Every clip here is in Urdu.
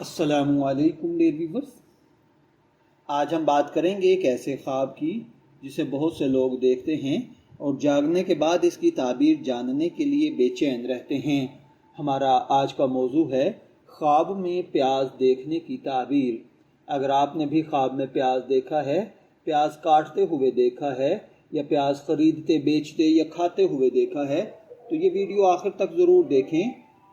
السلام علیکم ڈیئر ویورز، آج ہم بات کریں گے ایک ایسے خواب کی جسے بہت سے لوگ دیکھتے ہیں اور جاگنے کے بعد اس کی تعبیر جاننے کے لیے بے چین رہتے ہیں۔ ہمارا آج کا موضوع ہے خواب میں پیاز دیکھنے کی تعبیر۔ اگر آپ نے بھی خواب میں پیاز دیکھا ہے، پیاز کاٹتے ہوئے دیکھا ہے یا پیاز خریدتے بیچتے یا کھاتے ہوئے دیکھا ہے تو یہ ویڈیو آخر تک ضرور دیکھیں،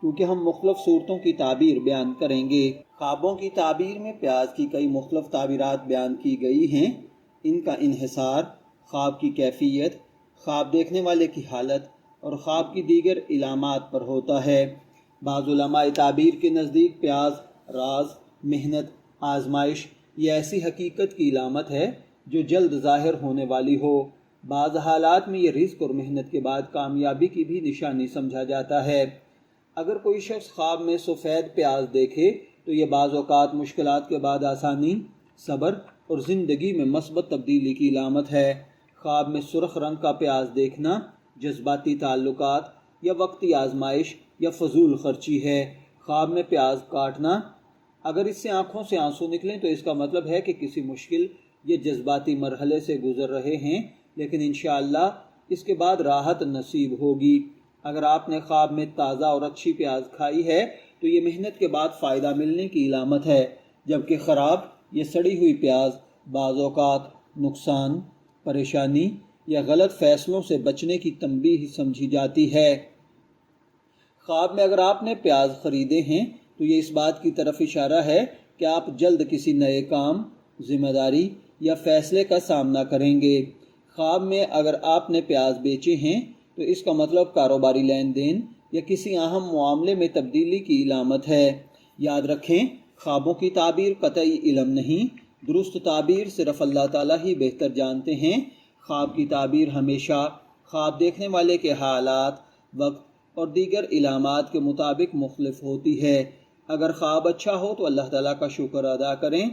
کیونکہ ہم مختلف صورتوں کی تعبیر بیان کریں گے۔ خوابوں کی تعبیر میں پیاز کی کئی مختلف تعبیرات بیان کی گئی ہیں۔ ان کا انحصار خواب کی کیفیت، خواب دیکھنے والے کی حالت اور خواب کی دیگر علامات پر ہوتا ہے۔ بعض علماء تعبیر کے نزدیک پیاز راز، محنت، آزمائش یا ایسی حقیقت کی علامت ہے جو جلد ظاہر ہونے والی ہو۔ بعض حالات میں یہ رزق اور محنت کے بعد کامیابی کی بھی نشانی سمجھا جاتا ہے۔ اگر کوئی شخص خواب میں سفید پیاز دیکھے تو یہ بعض اوقات مشکلات کے بعد آسانی، صبر اور زندگی میں مثبت تبدیلی کی علامت ہے۔ خواب میں سرخ رنگ کا پیاز دیکھنا جذباتی تعلقات یا وقتی آزمائش یا فضول خرچی ہے۔ خواب میں پیاز کاٹنا، اگر اس سے آنکھوں سے آنسو نکلیں تو اس کا مطلب ہے کہ کسی مشکل یا جذباتی مرحلے سے گزر رہے ہیں، لیکن انشاءاللہ اس کے بعد راحت نصیب ہوگی۔ اگر آپ نے خواب میں تازہ اور اچھی پیاز کھائی ہے تو یہ محنت کے بعد فائدہ ملنے کی علامت ہے، جبکہ خراب یا سڑی ہوئی پیاز بعض اوقات نقصان، پریشانی یا غلط فیصلوں سے بچنے کی تنبیہ سمجھی جاتی ہے۔ خواب میں اگر آپ نے پیاز خریدے ہیں تو یہ اس بات کی طرف اشارہ ہے کہ آپ جلد کسی نئے کام، ذمہ داری یا فیصلے کا سامنا کریں گے۔ خواب میں اگر آپ نے پیاز بیچے ہیں تو اس کا مطلب کاروباری لین دین یا کسی اہم معاملے میں تبدیلی کی علامت ہے۔ یاد رکھیں، خوابوں کی تعبیر قطعی علم نہیں، درست تعبیر صرف اللہ تعالیٰ ہی بہتر جانتے ہیں۔ خواب کی تعبیر ہمیشہ خواب دیکھنے والے کے حالات، وقت اور دیگر علامات کے مطابق مختلف ہوتی ہے۔ اگر خواب اچھا ہو تو اللہ تعالیٰ کا شکر ادا کریں،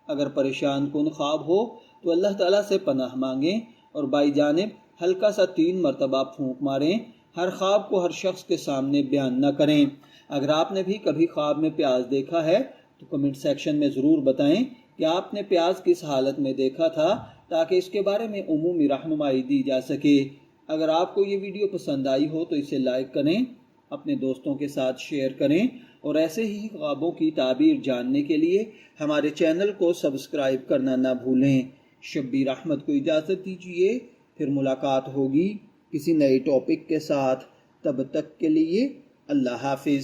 اگر پریشان کن خواب ہو تو اللہ تعالیٰ سے پناہ مانگیں اور بائی جانب ہلکا سا 3 مرتبہ پھونک ماریں۔ ہر خواب کو ہر شخص کے سامنے بیان نہ کریں۔ اگر آپ نے بھی کبھی خواب میں پیاز دیکھا ہے تو کمنٹ سیکشن میں ضرور بتائیں کہ آپ نے پیاز کس حالت میں دیکھا تھا، تاکہ اس کے بارے میں عمومی رہنمائی دی جا سکے۔ اگر آپ کو یہ ویڈیو پسند آئی ہو تو اسے لائک کریں، اپنے دوستوں کے ساتھ شیئر کریں اور ایسے ہی خوابوں کی تعبیر جاننے کے لیے ہمارے چینل کو سبسکرائب کرنا نہ بھولیں۔ شبیر احمد کو اجازت دیجیے، پھر ملاقات ہوگی کسی نئے ٹاپک کے ساتھ۔ تب تک کے لیے اللہ حافظ۔